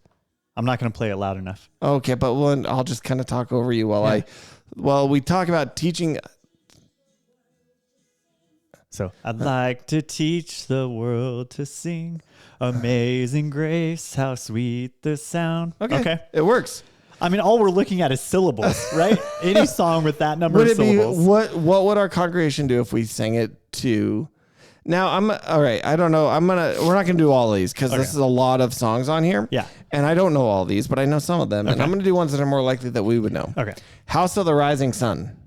I'm not going to play it loud enough. Okay, but I'll just kind of talk over you while we talk about teaching. So I'd like to teach the world to sing Amazing Grace, how sweet the sound. Okay. It works. I mean, all we're looking at is syllables, right? Any song with that number of syllables. What would our congregation do if we sang it to? Now all right. I don't know. We're not gonna do all these because this is a lot of songs on here. Yeah. And I don't know all these, but I know some of them, and I'm gonna do ones that are more likely that we would know. Okay. House of the Rising Sun.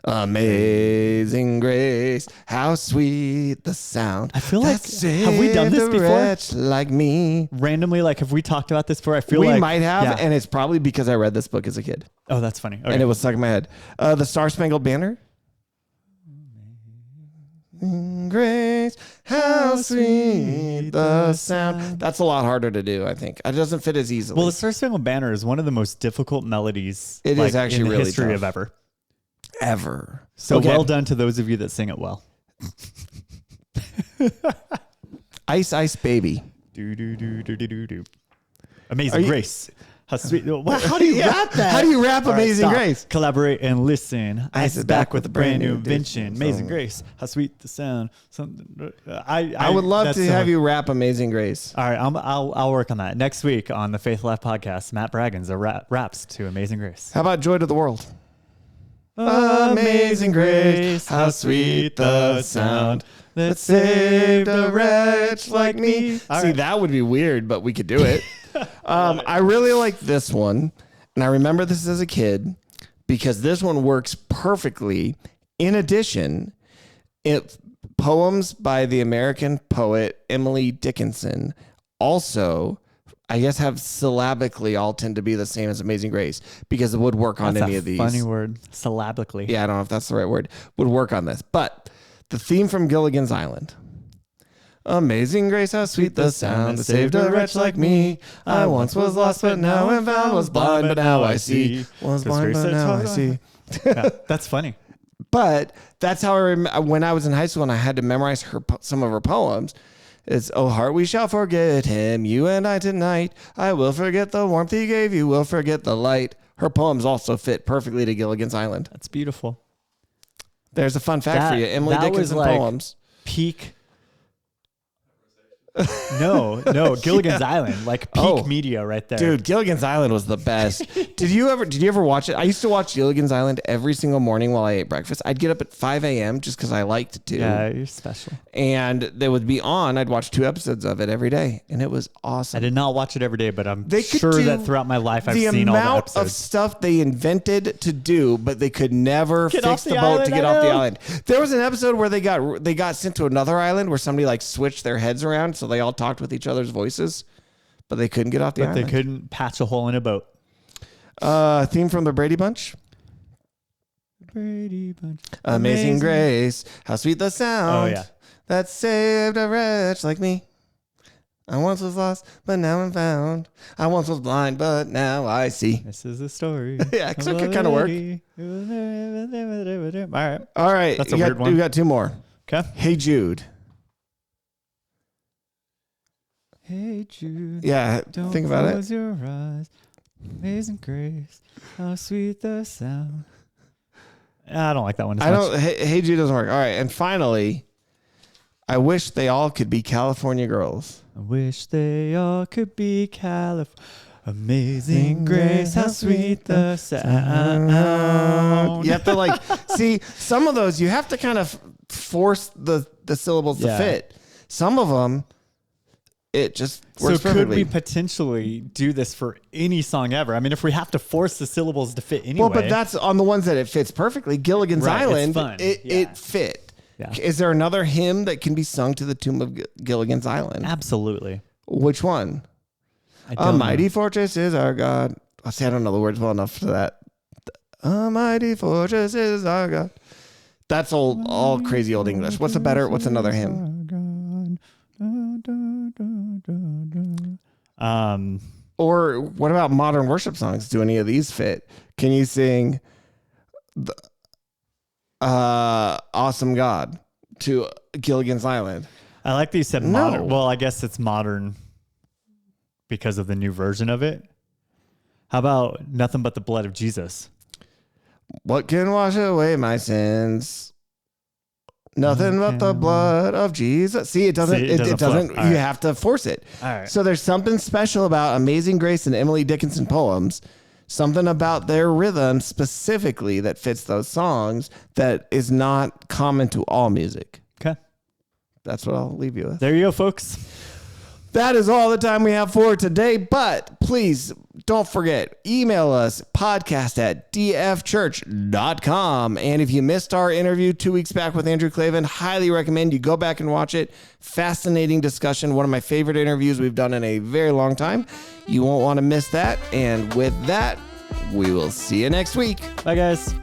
Amazing Grace, how sweet the sound. I feel like have we done this before? Wretch like me. Randomly, like have we talked about this before? I feel we like might have, and it's probably because I read this book as a kid. Oh, that's funny. Okay. And it was stuck in my head. The Star Spangled Banner. Grace, how sweet the sound. That's a lot harder to do, I think. It doesn't fit as easily. Well, the Star Spangled Banner is one of the most difficult melodies it is actually in the really history tough. of ever. Ever. So well done to those of you that sing it well. Ice Ice Baby. Do, do, do, do, do, do, do. Amazing Grace. How sweet. How do you rap that? How do you rap Amazing Grace? Collaborate and listen. Ice is back with a brand new invention. Amazing Grace. How sweet the sound. Something. I would love to have you rap Amazing Grace. All right, I'll work on that next week on the Faith Life podcast. Matt Braggins raps to Amazing Grace. How about Joy to the World? Amazing Grace, how sweet the sound that saved a wretch like me. See, that would be weird, but we could do it. I really like this one, and I remember this as a kid because this one works perfectly. In addition, poems by the American poet Emily Dickinson also, I guess, have syllabically all tend to be the same as Amazing Grace because it would work on any of these. Funny word, syllabically. Yeah, I don't know if that's the right word. Would work on this. But the theme from Gilligan's Island. Amazing Grace, how sweet the sound that saved a wretch like me. I once was lost, but now am found. Was blind, but now I see. Was blind, but now I see. Yeah, that's funny. But that's how when I was in high school and I had to memorize some of her poems. It's, oh, heart, we shall forget him, you and I tonight. I will forget the warmth he gave you, will forget the light. Her poems also fit perfectly to Gilligan's Island. That's beautiful. There's a fun fact for you. Emily Dickinson poems. Peak. No, Gilligan's Island, like peak media right there. Dude, Gilligan's Island was the best. Did you ever watch it? I used to watch Gilligan's Island every single morning while I ate breakfast. I'd get up at 5 a.m. just because I liked to. Yeah, you're special. And they would be on. I'd watch 2 episodes of it every day, and it was awesome. I did not watch it every day, but I'm sure that throughout my life I've seen all the episodes. The amount of stuff they invented to do, but they could never fix the boat to get off the island. There was an episode where they got sent to another island where somebody like switched their heads around, so they all talked with each other's voices, but they couldn't get off the island. They couldn't patch a hole in a boat. Theme from the Brady Bunch. Brady Bunch. Amazing Grace, how sweet the sound. Oh yeah. That saved a wretch like me. I once was lost, but now I'm found. I once was blind, but now I see. This is the story. Yeah, so it could kind of work. All right. That's a weird one. We got 2 more. Okay. Hey Jude. Hey Jude. Yeah, Don't think about close your eyes. Amazing Grace, how sweet the sound. I don't like that one as much. Hey Jude doesn't work. All right, and finally, I wish they all could be California girls. I wish they all could be Amazing Grace, how sweet the sound. You have to see some of those. You have to kind of force the syllables to fit. Some of them, it just works perfectly. Could we potentially do this for any song ever? I mean, if we have to force the syllables to fit anyway. Well, but that's on the ones that it fits perfectly. Gilligan's Island, it fit. Yeah. Is there another hymn that can be sung to the tune of Gilligan's Island? Absolutely. Which one? A mighty fortress is our God. I don't know the words well enough for that. A mighty fortress is our God. That's all crazy old English. What's another hymn? Or what about modern worship songs? Do any of these fit? Can you sing Awesome God to Gilligan's Island? I like that you said modern. Well, I guess it's modern because of the new version of it. How about Nothing But the Blood of Jesus? What can wash away my sins? Nothing but the blood of Jesus. See, it doesn't. It doesn't. You have to force it. All right. So there's something special about Amazing Grace and Emily Dickinson poems. Something about their rhythm specifically that fits those songs that is not common to all music. Okay. That's what I'll leave you with. There you go, folks. That is all the time we have for today, but please don't forget, email us podcast@dfchurch.com. And if you missed our interview 2 weeks back with Andrew Clavin, highly recommend you go back and watch it. Fascinating discussion. One of my favorite interviews we've done in a very long time. You won't want to miss that. And with that, we will see you next week. Bye, guys.